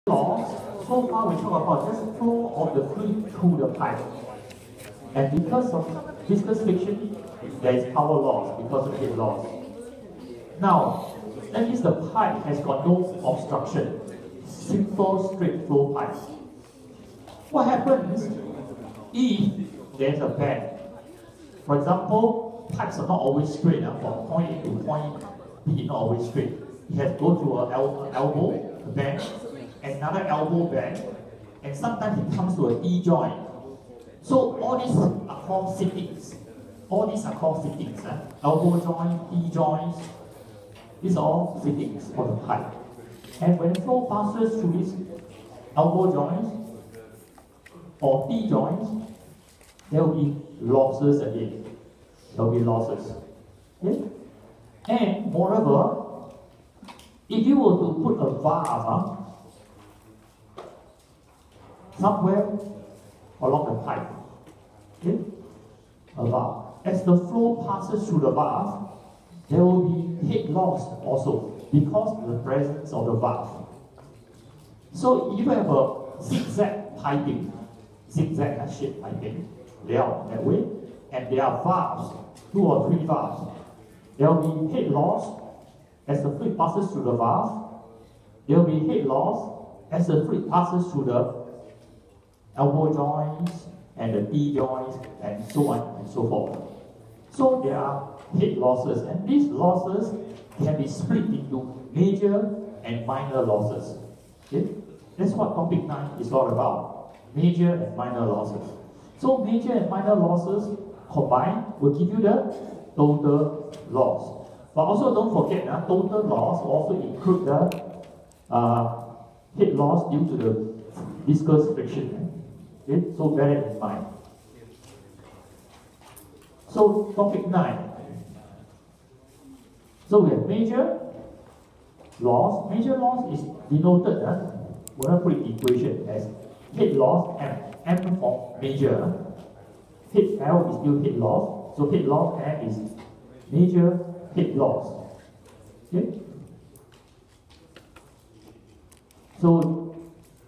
Laws, so far we talk about just flow of the fluid through the pipe. And because of viscous friction, there is power loss because of heat loss. Now, that means the pipe has got no obstruction. Simple, straight flow pipe. What happens if there's a bend? For example, pipes are not always straight. From point A to point B, not always straight. You have to go through an elbow, a bend, another elbow bend, and sometimes it comes to a D joint. So all these are called fittings. All these are called fittings. Elbow joint, D joints, these are all fittings for the pipe. And when flow passes through these elbow joints or D joints, there will be losses again. There will be losses. Okay? And moreover, if you were to put a valve somewhere along the pipe, okay? A valve. As the flow passes through the valve, there will be head loss also because of the presence of the valve. So if you have a zigzag piping, zigzag shaped piping, layout that way, and there are valves, 2 or 3 valves, there will be head loss as the fluid passes through the valve. There will be head loss as the fluid passes through the elbow joints and the D joints and so on and so forth. So there are head losses, and these losses can be split into major and minor losses. Okay? That's what topic 9 is all about. Major and minor losses. So major and minor losses combined will give you the total loss. But also don't forget, total loss will also include the head loss due to the viscous friction. Okay? So bear it in mind. So topic 9. So we have major loss. Major loss is denoted, we're going to put it in equation as head loss M. M for major. Head L is still head loss. So head loss M is major head loss. Okay? So,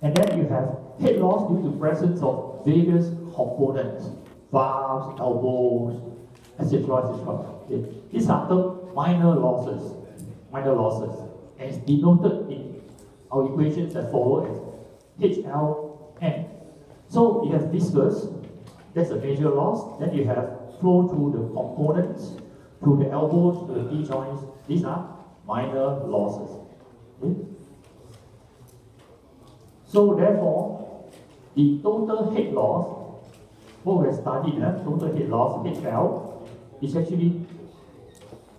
and then you have head loss due to presence of various components, valves, elbows, etc. etc. Okay. These are the minor losses. Minor losses. And it's denoted in our equations that follow as HLN. So you have viscous, that's a major loss. Then you have flow through the components, through the elbows, to the D joints. These are minor losses. Okay? So therefore, the total head loss, what we have studied, total head loss, HL, is actually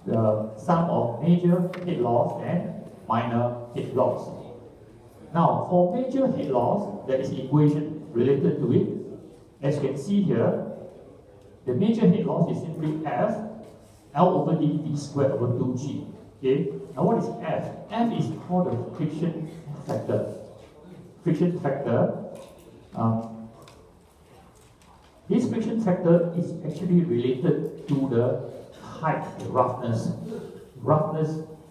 the sum of major head loss and minor head loss. Now, for major head loss, there is an equation related to it. As you can see here, the major head loss is simply F, L over D, V squared over 2G. Okay? Now what is F? F is called the friction factor. Friction factor. This friction factor is actually related to the pipe roughness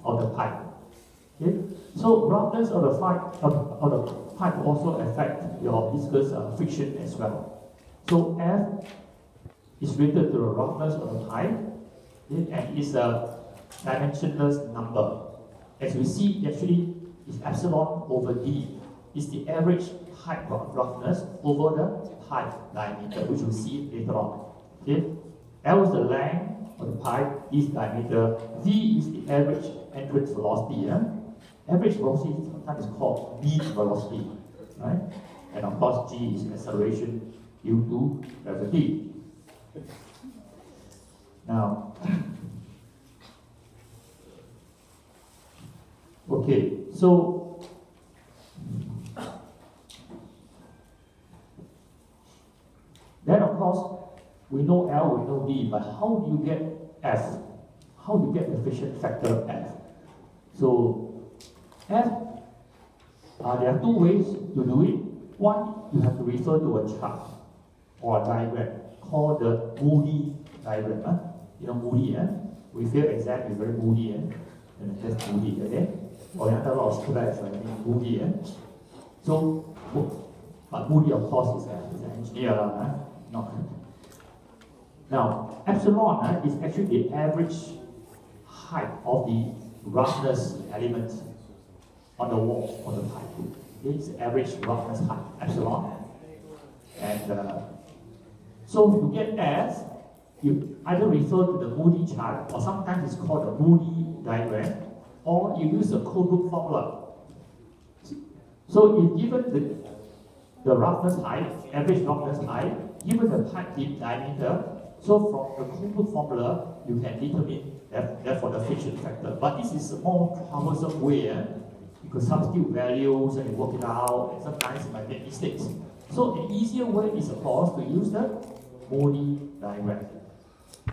of the pipe. Okay? So roughness of the pipe also affect your viscous friction as well. So F is related to the roughness of the pipe, okay? And it's a dimensionless number. As we see, actually, it's epsilon over D. It's the average pipe roughness over the pipe diameter, which we'll see later on. Okay? L is the length of the pipe, D is diameter, V is the average entrance velocity. Average velocity sometimes is called mean velocity. Right? And of course, G is acceleration due to gravity. Now, okay, so then of course, we know L, we know D, but how do you get F? How do you get the friction factor F? So, F, there are 2 ways to do it. One, you have to refer to a chart or a diagram called the Moody diagram. You know Moody, we fail exam is very moody, and that's moody, okay? Or you have a lot of stress, Moody. So, but Moody, of course, is an engineer, not. Now, epsilon is actually the average height of the roughness element on the wall of the pipe. It's the average roughness height, epsilon. And so to get S, you either refer to the Moody chart, or sometimes it's called the Moody diagram, or you use the Colebrook formula. So if given the roughness height, average roughness height, given the pipe deep diameter, so from the Colebrook formula, you can determine therefore the friction factor. But this is a more troublesome way. You could substitute values and you work it out, and sometimes you might make mistakes. So an easier way is, of course, to use the Moody diagram.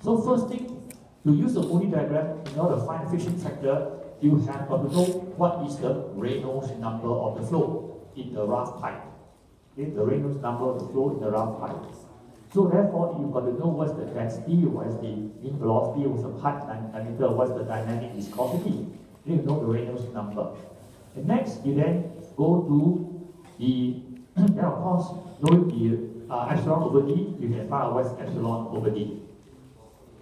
So first thing, to use the Moody diagram, in order to find the friction factor, you have got to know what is the Reynolds number of the flow in the rough pipe. Okay, the Reynolds number of the flow in the rough pipe. So therefore, you've got to know what's the density, what is the mean velocity, what's the pipe diameter, what's the dynamic viscosity. You know the Reynolds number. And next, you then go to the, then of course, knowing the epsilon over d, you can find out what's epsilon over d.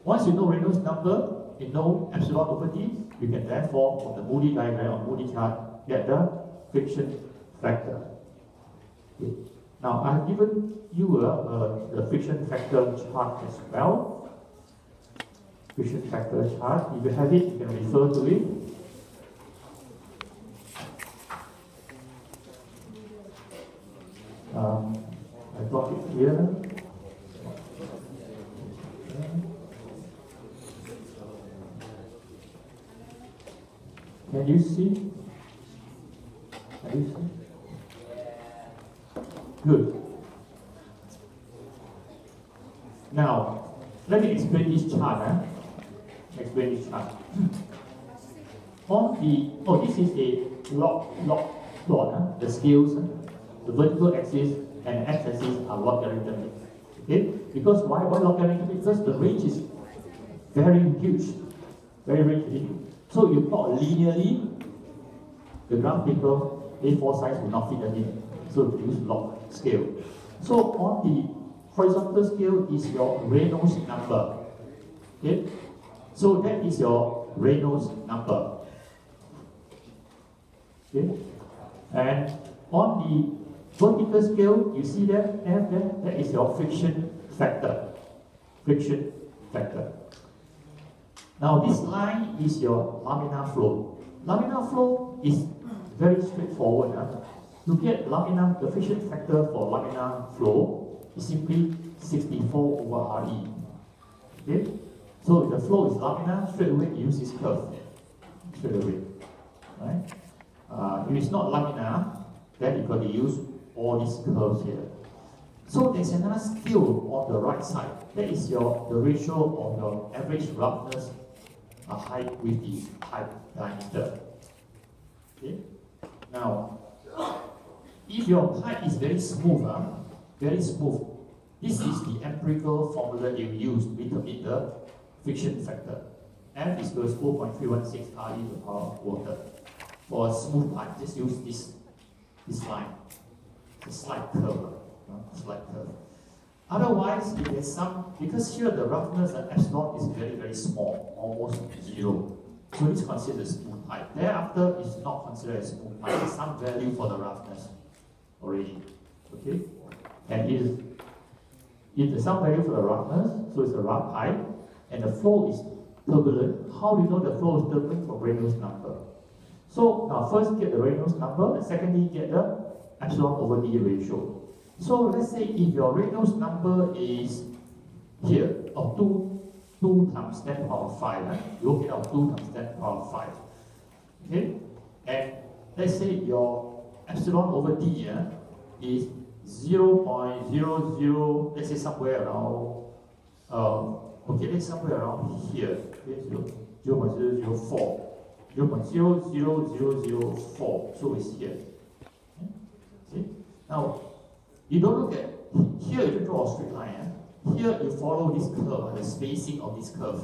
Once you know Reynolds number, you know epsilon over d, you can therefore, from the Moody diagram or Moody chart, get the friction factor. Okay. Now, I've given you the friction factor chart as well. Friction factor chart, if you have it, you can refer to it. I got it here. Can you see? Can you see? Good. Now, let me explain this chart. Explain this chart. On the, this is a log plot. The scales, the vertical axis and x-axis are logarithmic. Okay? Because why logarithmic? Because the range is very huge. Very big. So you plot linearly, the graph paper A4 size will not fit in. So we use log scale. So on the horizontal scale is your Reynolds number. Okay? So that is your Reynolds number. Okay? And on the vertical scale, you see that that is your friction factor. Friction factor. Now this line is your laminar flow. Laminar flow is very straightforward. To get the friction factor for laminar flow is simply 64 over RE. Okay? So if the flow is laminar, straight away you use this curve. Straight away. Right? If it's not laminar, then you've got to use all these curves here. So there's another scale on the right side. That is the ratio of your average roughness height with the pipe diameter. Okay? Now, if your pipe is very smooth, this is the empirical formula you use to determine the friction factor. F is equals 4.316 RE to the power of water. For a smooth pipe, just use this line. It's a slight curve. Otherwise, if there's some, because here the roughness at epsilon is very, very small, almost zero. So it's considered a smooth pipe. Thereafter, it's not considered a smooth pipe. There's some value for the roughness already. Okay? And if there's some value for the roughness, so it's a rough pipe, and the flow is turbulent. How do you know the flow is turbulent? From Reynolds number. So now first get the Reynolds number, and secondly get the epsilon over d ratio. So let's say if your Reynolds number is here, of 2 times 10 to the power 5, you work it out 2 times 10 to the power 5. Okay? And let's say your epsilon over d is 0.00, let's say somewhere around, let's say somewhere around here, okay, 0.004, 0.00004, so it's here. Okay? See? Now, you don't look at, here you don't draw a straight line. Here you follow this curve, the spacing of this curve.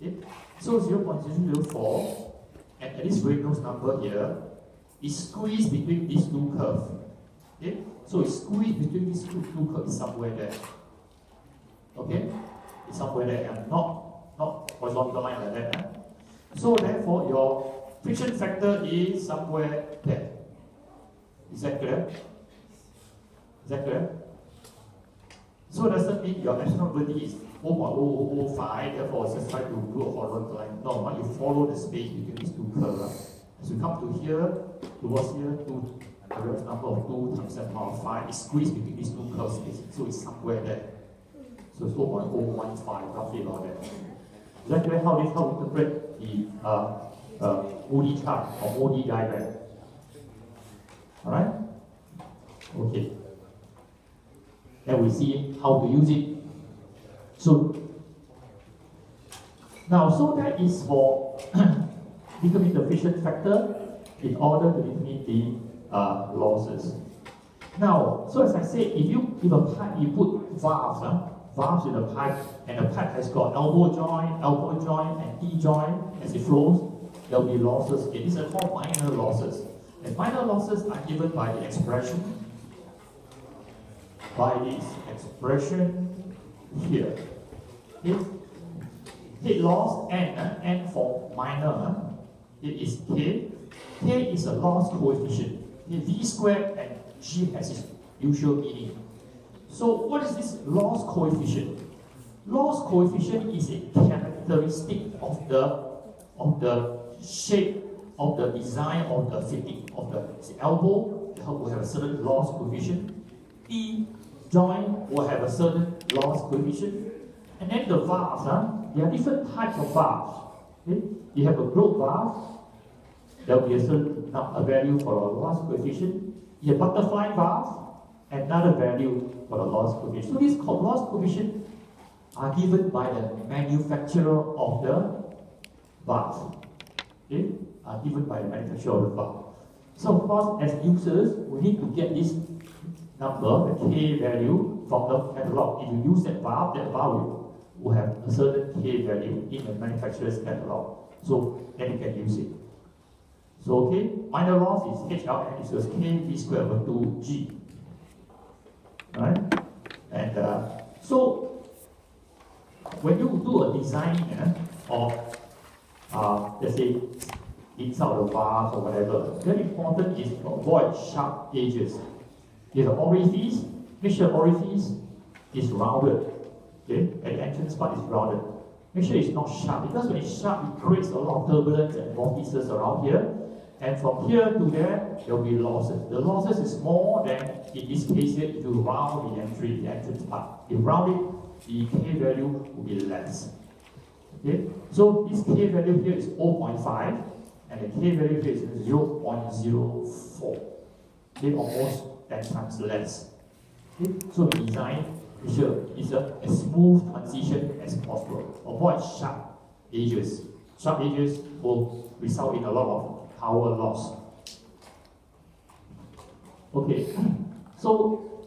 Okay? So 0.004, and this Reynolds number here is squeezed between these two curves. Okay? So it's squeezed between these two curves somewhere there. Okay? It's somewhere there, and not horizontal line like that. So therefore, your friction factor is somewhere there. Is that clear? Is that clear? So does that mean your absolute velocity is 0.0005, therefore just try to do a horizontal line? No, when you follow the space between these two curves, as you come to here, towards here, a real number of 2 times 10 power 5 is squeezed between these two curves, so it's somewhere there. So it's 0.015, roughly about that. Is that clear how we interpret the OD chart or OD diagram? Alright? Okay. Then we see how to use it. So now, so that is for determine the friction factor in order to determine the losses. Now, so as I said, if a pipe, you put valves in the pipe, and the pipe has got elbow joint, and T-joint as it flows, there will be losses. Okay, these are called minor losses. And minor losses are given by the expression, here. Okay? Head loss, N for minor, it is K. K is a loss coefficient. V squared and G has its usual meaning. So what is this loss coefficient? Loss coefficient is a characteristic of the shape of the design of the fitting of the elbow will have a certain loss coefficient. T joint will have a certain loss coefficient. And then the valves, there are different types of valves. Okay? You have a growth valve, there will be a certain value for a loss coefficient. You have butterfly valve, another value for the loss coefficient. So these loss coefficients are given by the manufacturer of the valve. Okay? Are given by the manufacturer of the valve. So of course, as users, we need to get this number, the K value, from the catalog. If you use that valve will have a certain K value in the manufacturer's catalog. So then you can use it. So okay, minor loss is HLN equals K V squared over 2G. Alright? And so when you do a design of let's say inside the valve or whatever, very important is to avoid sharp edges. If the orifice, make sure the orifice is rounded. Okay, and the entrance part is rounded. Make sure it's not sharp, because when it's sharp, it creates a lot of turbulence and vortices around here. And from here to there, there will be losses. The losses is more than, in this case here, if you round the entrance part. If you round it, the K value will be less. Okay, so this K value here is 0.5, and the K value here is 0.04. Okay, almost 10 times less. Okay, so the design is a smooth transition as possible. Avoid sharp edges. Sharp edges will result in a lot of power loss. Okay, so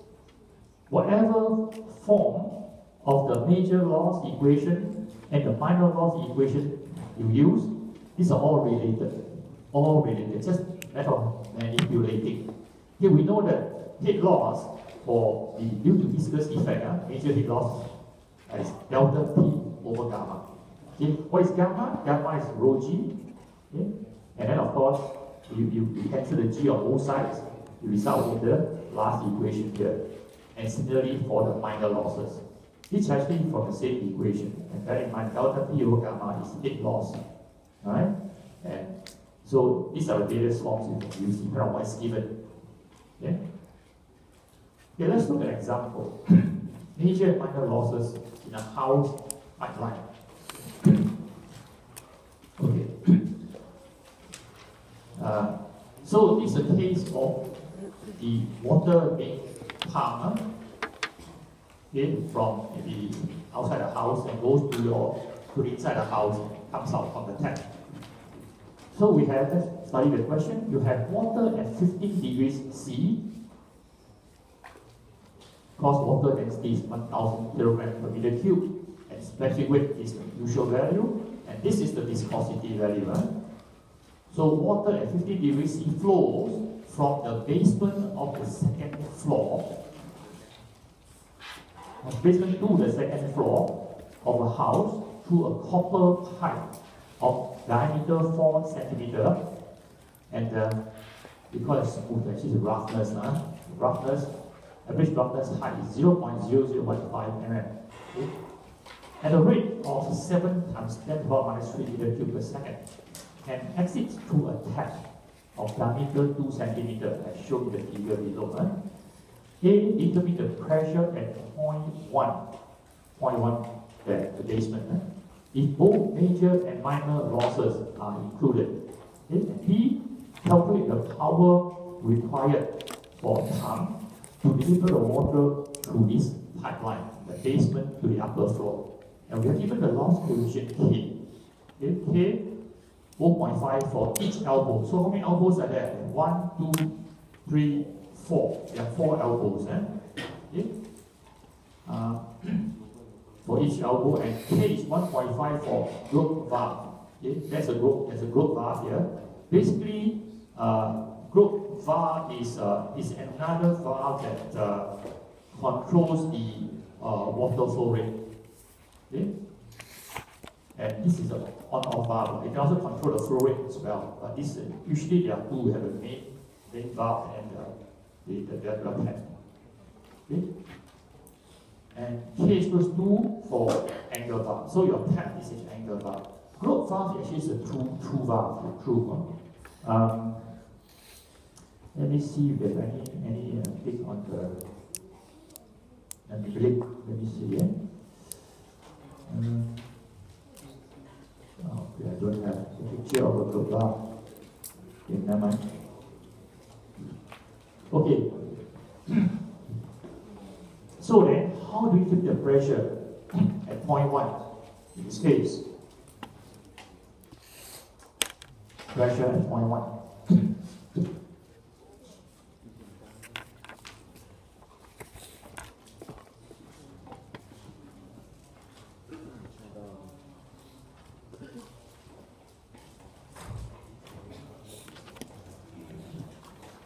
whatever form of the major loss equation and the minor loss equation you use, these are all related. All related, just a matter of manipulating. Here we know that head loss for the due to viscous effect, major head loss is delta P over gamma. Okay, what is gamma? Gamma is rho G. Okay? And then of course, you cancel the G on both sides, you result in the last equation here. And similarly for the minor losses. It's actually from the same equation. And bear in mind, delta P over gamma is head loss. Alright? And so these are the various forms you can use depending on what's given. Okay? Okay, let's look at an example. Major and minor losses in a house pipeline. Okay. So this is a case of the water being pumped from maybe outside the house and goes to inside the house, comes out from the tap. So we have, let's study the question. You have water at 15 degrees C. Gross water density is 1,000 kilograms per meter cube. And specific weight is the usual value. And this is the viscosity value. Right? So water at 15 degrees C flows from the basement of the second basement to the second floor of a house through a copper pipe of diameter 4 centimeter, and we call it smooth, actually roughness. Roughness, average roughness height is 0.0015 mm. Okay? At a rate of 7 times 10 to the power minus 3 meter cube per second, can exit through a tap of diameter 2 centimeter, as shown in the figure below. A, determine the pressure at point 1 there, the basement. If both major and minor losses are included. Okay? And B, calculate the power required for a pump to deliver the water through this pipeline, the basement to the upper floor. And we are given the loss coefficient K. Okay? K, 0.5 for each elbow. So how many elbows are there? 1, 2, 3, 4. There are 4 elbows. Okay? For each elbow, and K is 1.5 for growth valve. Okay? There's a growth valve here. Basically, growth valve is another valve that controls the water flow rate. Okay? And this is an on-off valve. It can also control the flow rate as well. But this usually there are two. We have a main valve and the other tap. Okay? And K is equals 2 for angle valve. So your tap is an angle valve. Growth valve actually is a true valve. True. Let me see if there's any thing on the. Let me see. Okay, I don't have a picture of a growth valve. Okay, never mind. Okay. So then, how do we keep the pressure at point 1 in this case? Pressure at point 1.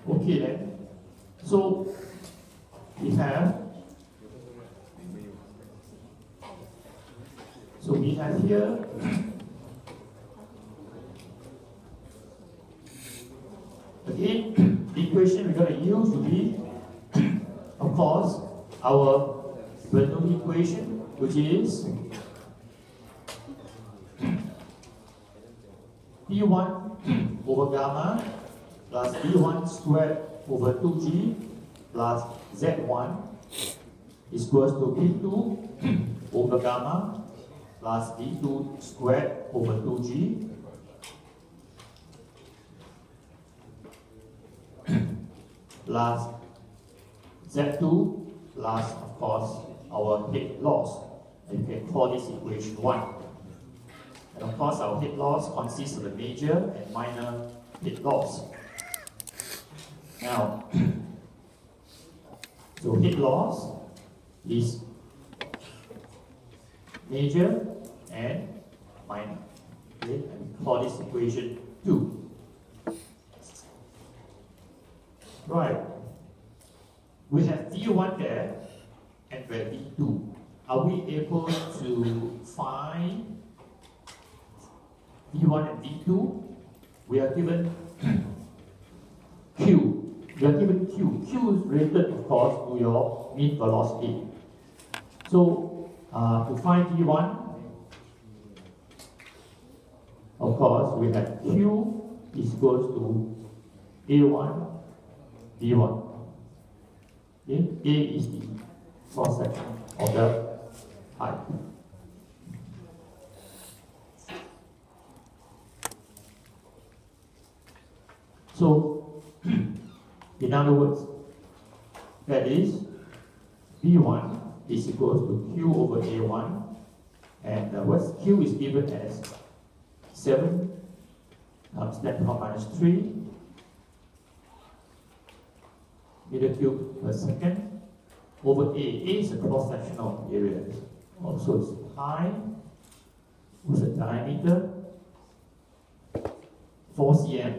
Okay then, so we have here again the equation we're going to use will be, of course, our Bernoulli equation, which is P1 over gamma plus B1 squared over 2G plus Z1 is equals to B2 over gamma plus B2 squared over 2G plus Z2 plus, of course, our head loss. And you can call this equation 1. And of course, our head loss consists of the major and minor head loss. Now, so head loss is major and minor. Okay, and we call this equation 2. Right. We have V1 there and we have V2. Are we able to find V1 and V2? We are given Q. We are given Q. Q is related, of course, to your mean velocity. So, to find V1, of course, we have Q is equals to A1, B1. Okay? A is the cross section of the pipe. So, in other words, that is B1 is equals to Q over A1, and what's Q is given as 7 times 10 to the power minus 3 meter cube per second over A. A is a cross-sectional area. Also, it's pi with a diameter 4 cm.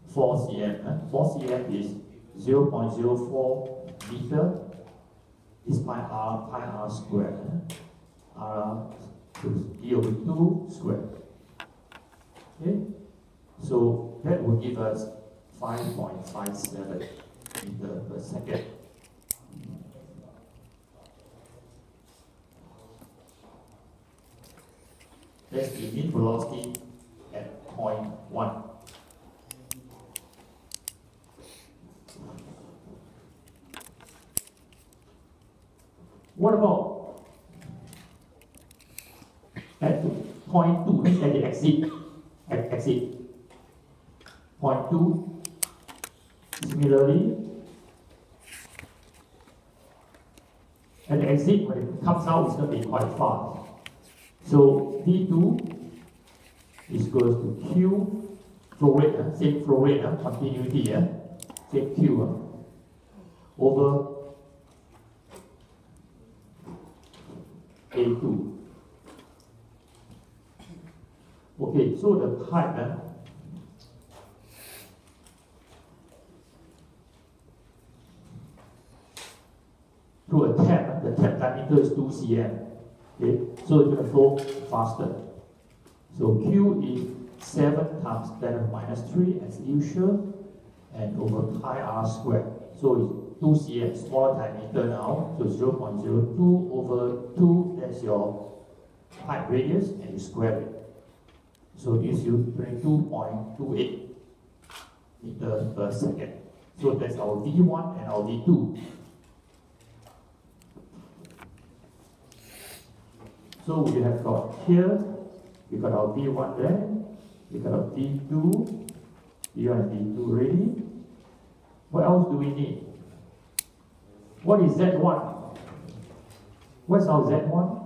4 cm. 4 cm is 0.04 meter is pi r squared. R e over 2 squared. Okay? So that will give us 5.57 meter per second. That's the mean velocity at point 1. What about at point 2, at the exit? At exit. Point 2, similarly, at the exit, when it comes out, it's going to be quite fast. So V2 is equals to Q flow rate, same flow rate, continuity, same Q, over A2. Okay, so the pipe through a tap, the tap diameter is 2 cm. Okay, so it's going to flow faster. So Q is 7 times 10 to the minus 3 as usual, and over pi r squared. So it's 2 cm, smaller diameter now, so 0.02 over 2, that's your pipe radius, and you square it. So it gives you 22.28 meters per second. So that's our V1 and our V2. So we have got here, we got our V1 there, we got our V2 and V2 ready. What else do we need? What is Z1? What's our Z1?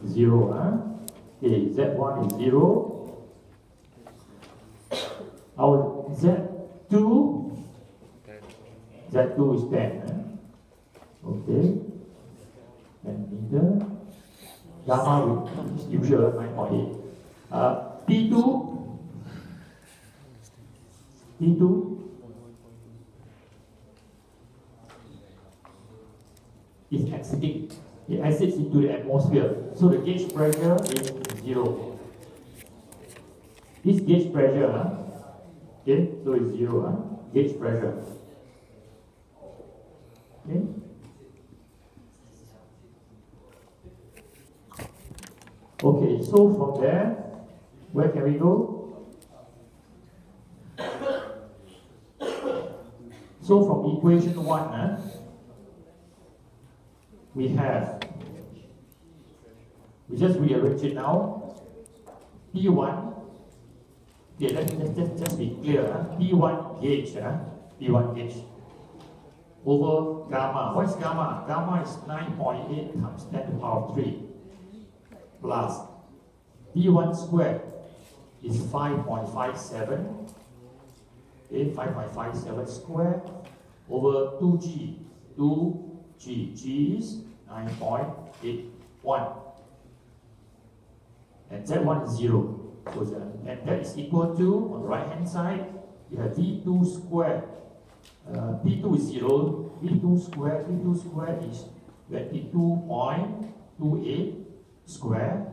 0, Okay, Z1 is 0. Our Z2 is 10, Okay. And meter. Gamma is usual 9.8. T2 is exiting. It exits into the atmosphere. So the gauge pressure is 0. This gauge pressure, okay, so it's 0, gauge pressure. Okay. Okay, so from there, where can we go? So from equation 1, we just rearrange it now. P1, okay, let's just be clear. P1 gauge, P1 gauge over gamma. What's gamma? Gamma is 9.8 times 10 to the power 3. Plus V1 squared is 5.57, okay, 5.57 squared over 2G. 2G, G is 9.81. And Z1 is 0. So and that is equal to, on the right hand side, you have V2 squared. P2 is 0, V2 squared is 22.28 square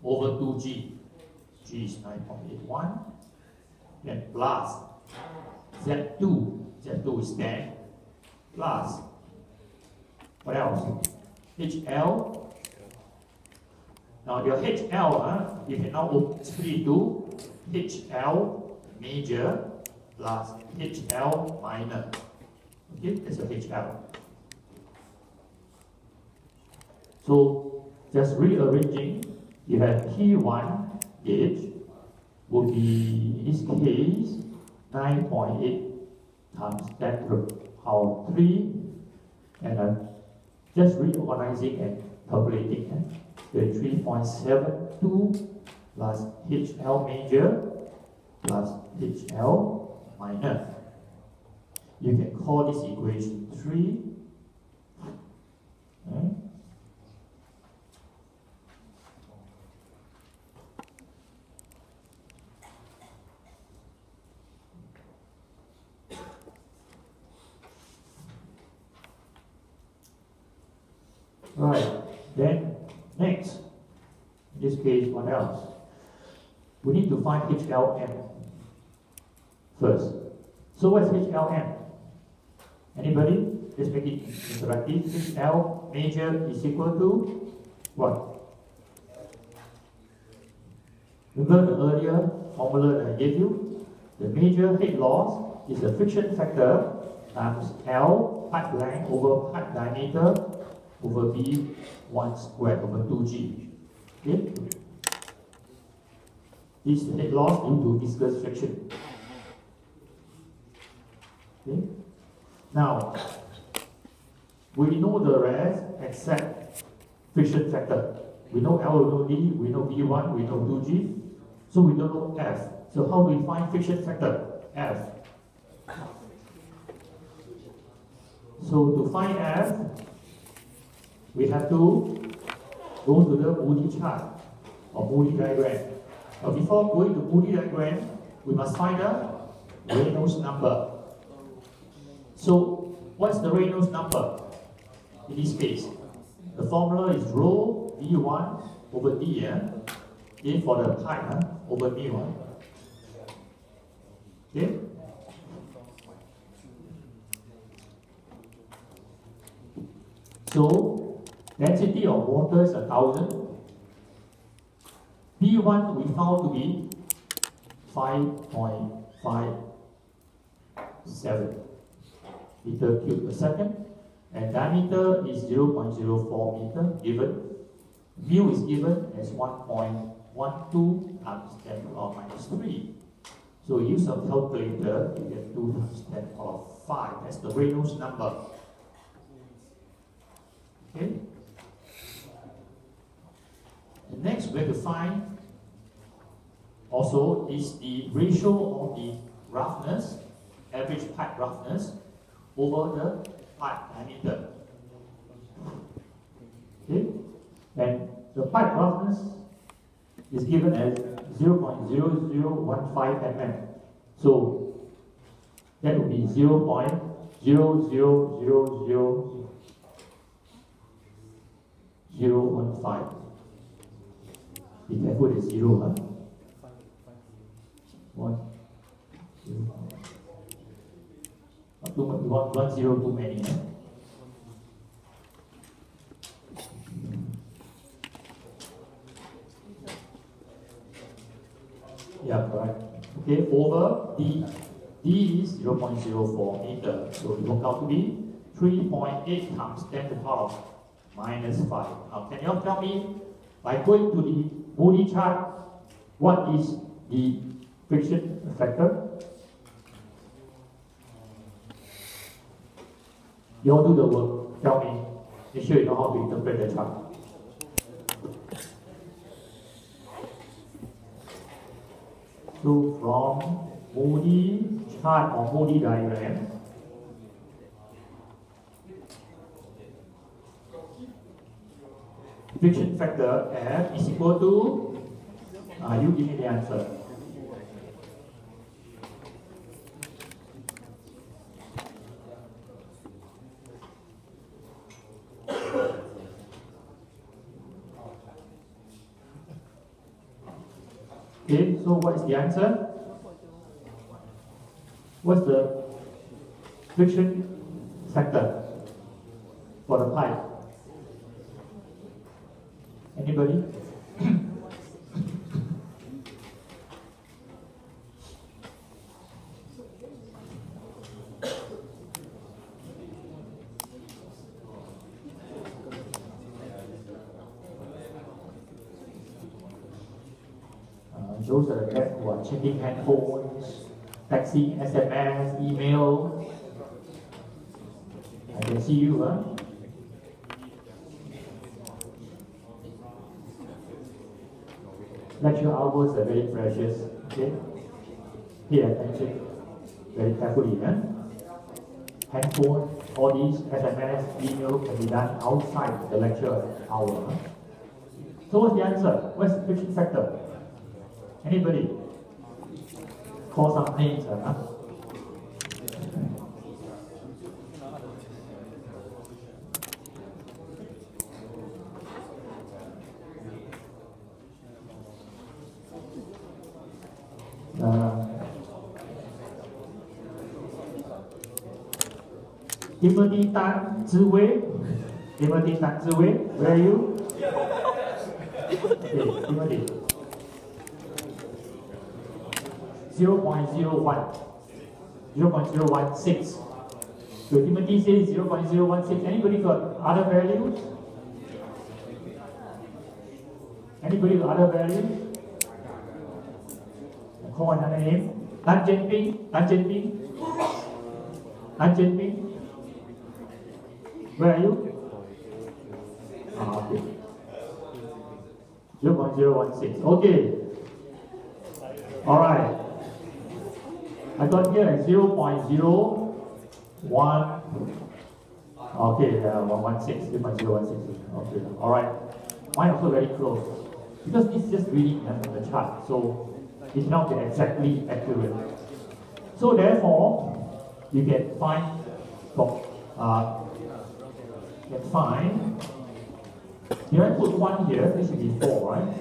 over 2G. G is 9.81. Then plus Z2 is 10. Plus, what else? HL. Now your HL, you can now split to HL major plus HL minor. Okay, that's your HL. So just rearranging, you have P1 gauge will be, in this case, 9.8 times 10 to the power 3, and just reorganizing and calculating, 33.72 plus HL major plus HL minor. You can call this equation 3. Okay. Right. Then next, in this case, what else? We need to find HLM first. So what's HLM? Anybody? Let's make it interactive. HL major is equal to what? Remember the earlier formula that I gave you? The major head loss is the friction factor times L pipe length over pipe diameter over B1 squared over 2G. Okay? This is the head loss due to viscous friction. Okay? Now, we know the rest except friction factor. We know L, we know D, we know B1, we know 2G. So we don't know F. So how do we find friction factor? F. So to find F, we have to go to the Moody chart or Moody diagram. But before going to Moody diagram, we must find the Reynolds number. So what's the Reynolds number in this case? The formula is rho V1 over D, okay, for the pipe over mu. Okay? So density of water is 1,000. V1 we found to be 5.57 meter cube per second, and diameter is 0.04 meter given. Mu is given as 1.12 times 10 to the power minus 3. So use a calculator, you get 2 times 10 to the power 5. That's the Reynolds number. Okay? The next we have to find also is the ratio of the roughness, average pipe roughness, over the pipe diameter. Okay? And the pipe roughness is given as 0.0015 mm. So that would be 0.0000015. Be careful, it's 0, huh? 1, 0. One zero too many. Yeah, correct. Okay, over D. D is 0.04 meter. So it works out to be 3.8 times 10 to the power minus 5. Now, can you all tell me, by going to the Moody chart, what is the friction factor? You all do the work. Tell me. Make sure you know how to interpret the chart. So from Moody chart or Moody diagram, friction factor F is equal to, you give me the answer. Okay, so what is the answer? What's the friction factor for the pipe? Anybody? Those are the guys who are checking handphones, texting, SMS, email. I can see you, huh? Lecture hours are very precious, okay? Pay attention very carefully, huh? Handphone, all these SMS, email can be done outside the lecture hour. Huh? So what's the answer? What's the friction factor? Anybody? Call some names, huh? Timothy Tan Ziwei. Timothy Tan Ziwei, where are you? Okay, Timothy. 0.01. 0.016. So Timothy says 0.016. Anybody got other values? Anybody got other values? Call another name. Tan Jianping. Tan Jianping. Tan Jianping. Where are you? Okay. 0.016. Okay. Alright. I got here 0.01. Okay, 116. 0.016. Okay. Alright. Mine also very close. Because it's just reading the chart. So it cannot be exactly accurate. So therefore, you can find if I put 1 here, this should be 4, right?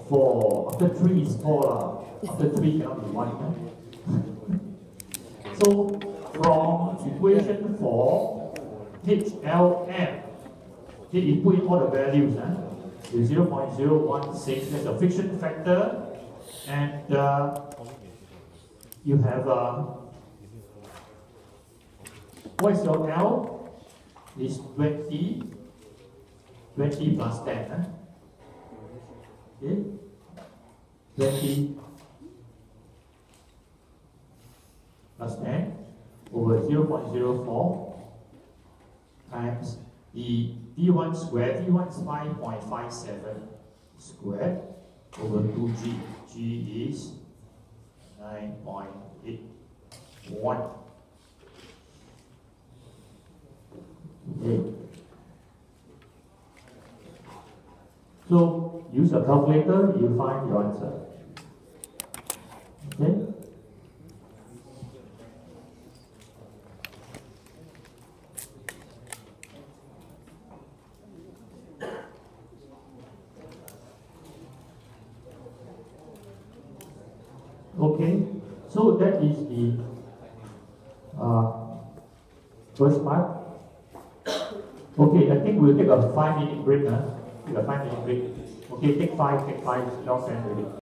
4. After 3 is 4. After 3 cannot be 1. Right? So from equation 4, HLM, you put in all the values. The 0.016, that's a friction factor. And you have what is your L? Is 20 plus 10. Okay? 20 plus 10 over 0.04 times the D1 squared. D1 is 5.57 squared over 2G. G is 9.81. Okay. So use a calculator, you find your answer. Okay? Okay, so that is the first part. Okay, I think we'll take a 5-minute break. Take a 5-minute break. Okay, take 5, 10 already.